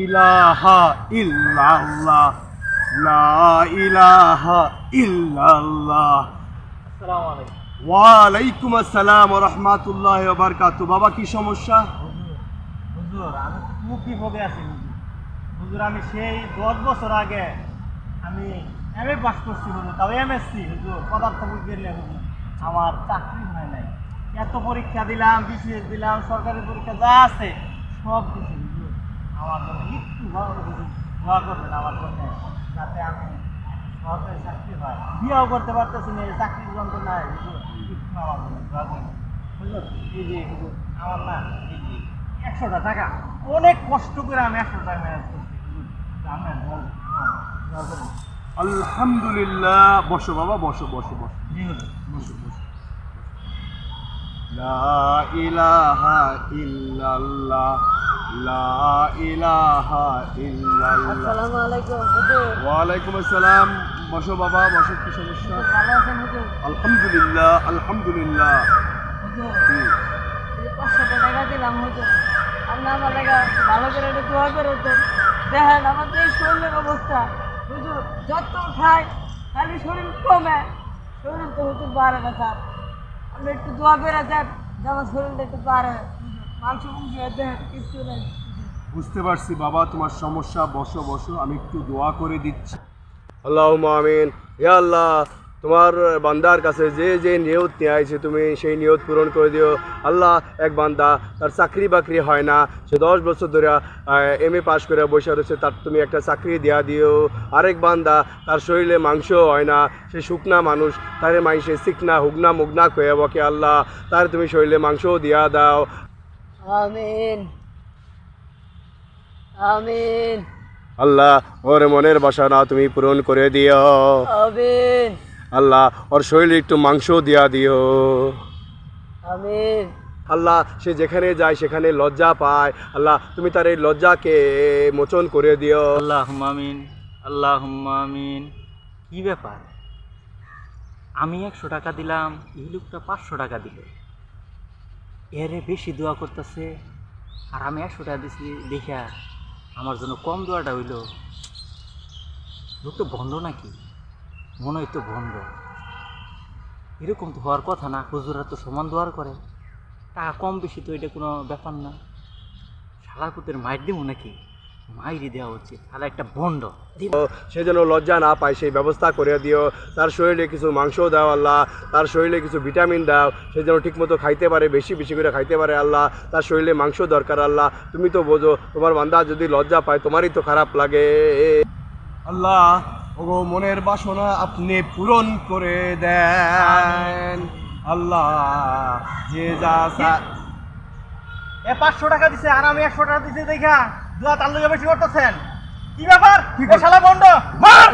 ইলাহা ইল্লাল্লাহ, লা ইলাহা ইল্লাল্লাহ। আসসালামু আলাইকুম। ওয়ালাইকুম আসসালাম ওয়া রাহমাতুল্লাহি ওয়া বারাকাতুহু। বাবা কি সমস্যা? হুজুর আমি খুব বিপদে আছি হুজুর। হুজুর আমি সেই 10 বছর আগে আমি এমএ পাস করছি হুজুর, তাও এমএসসি হুজুর, পদার্থ বিজ্ঞানে হুজুর। আমার চাকরি হয় নাই, এত পরীক্ষা দিলাম, বিসিএস দিলাম, সরকারি পরীক্ষা যা আছে সব কিছু হুজুর। আমার জন্য একটু হুজুর দোয়া করবেন আমার জন্য, যাতে আমি সরকারি চাকরি হয়। বিয়েও করতে পারতেছি না, এই চাকরির যন্ত্রণায় হুজুর, একটু আমার জন্য দোয়া করবেন হুজুর। এই যে হুজুর আমার না এই যে 100টা টাকা অনেক কষ্ট করে আমি 100 টাকা ম্যানেজ করছি হুজুর, আমি দোয়া করবেন। আলহামদুলিল্লাহ। বসো বাবা, বসো বসো বসো জি হুজুর। বসো বসো। লা ইলাহা ইল্লাল্লাহ, লা ইলাহা ইল্লাল্লাহ। আসসালামু আলাইকুম হুজুর। ওয়ালাইকুম আসসালাম। বসো বাবা, বসো। কি সমস্যা? ভালো আছেন হুজুর? আলহামদুলিল্লাহ আলহামদুলিল্লাহ। হুজুর হুম। এই 500 টাকা দিলাম হুজুর, আপনি আমার লাগা ভালো করে একটু দোয়া করে দেন। দেখেন আমার যে শরীরের অবস্থা হুজুর, যত খাই খালি শরীর কমে, শরীর তো হুজুর বাড়ে না স্যার। আপনি একটু দোয়া করে দেন যে আমার শরীরটা একটু বাড়ে। মাংস মুংস দেন কিছু নেই। বুঝতে পারছি বাবা তোমার সমস্যা। বসো বসো, আমি একটু দোয়া করে দিচ্ছি। আল্লাহুম্মা আমিন। ইয়া আল্লাহ, তোমার বান্দার কাছে যে যে নিয়ত নিয়ে আইছে তুমি সেই নিয়ত পূরণ করে দিও আল্লাহ। এক বান্দা তার চাকরি বাকরি হয় না, সে 10 বছর ধরে এমএ পাশ করে বসে রয়েছে, তার তুমি একটা চাকরি দেয়া দিও। আরেক বান্দা তার শরীরে মাংস হয় না, সে শুকনা মানুষ, তারে মাংসে চিকনা হুগনা মুগনা কয়ে বকে আল্লাহ, তার তুমি শরীরে মাংসও দিয়া দাও। আমিন আমিন আল্লাহ ওর মনের বাসনা তুমি পূরণ করে দিও আমিন আল্লাহ। ওর শরীরে একটু মাংস দিয়া দিও আমিন। আল্লাহ। সে যেখানে যায় সেখানে লজ্জা পায় আল্লাহ, তুমি তার এই লজ্জাকে মোচন করে দিও। আল্লাহুম্মা আমিন, আল্লাহুম্মা আমিন। কি ব্যাপার, আমি 100 টাকা দিলাম, এই লোকটা 500 টাকা দিল, এরে বেশি দোয়া করতেছে, আর আমি 100 টাকা দিছি দেখা আমার জন্য কম দোয়াটা হইল। লোক তো ভণ্ড নাকি? মনে হয় তো ভণ্ড। এরকম তো হওয়ার কথা না, হুজুরা তো সমান দোয়ার করে, টাকা কম বেশি তো এটা কোনো ব্যাপার না। শালার পুতের মাইর দিব নাকি? মাইরি দেওয়া উচিত, তাহলে একটা ভণ্ড। সে যেন লজ্জা না পায় সেই ব্যবস্থা করে দিও। তার শরীরে কিছু মাংস দাও আল্লাহ, তার শরীরে কিছু ভিটামিন দাও, সে যেন ঠিকমতো খাইতে পারে, বেশি বেশি করে খাইতে পারে আল্লাহ। তার শরীরে মাংস দরকার আল্লাহ। তুমি তো বোঝো তোমার বান্দা যদি লজ্জা পায় তোমারই তো খারাপ লাগে আল্লাহ। ওগো মনের বাসনা আপনি পূরণ করে দেন আল্লাহ। যে যা এ 500 টাকা দিছে আর আমি 100 টাকা দিছি দেখা দোয়া তার লগে বেশি করতেছেন। কি ব্যাপার? কি এ শালা বন্ড মার।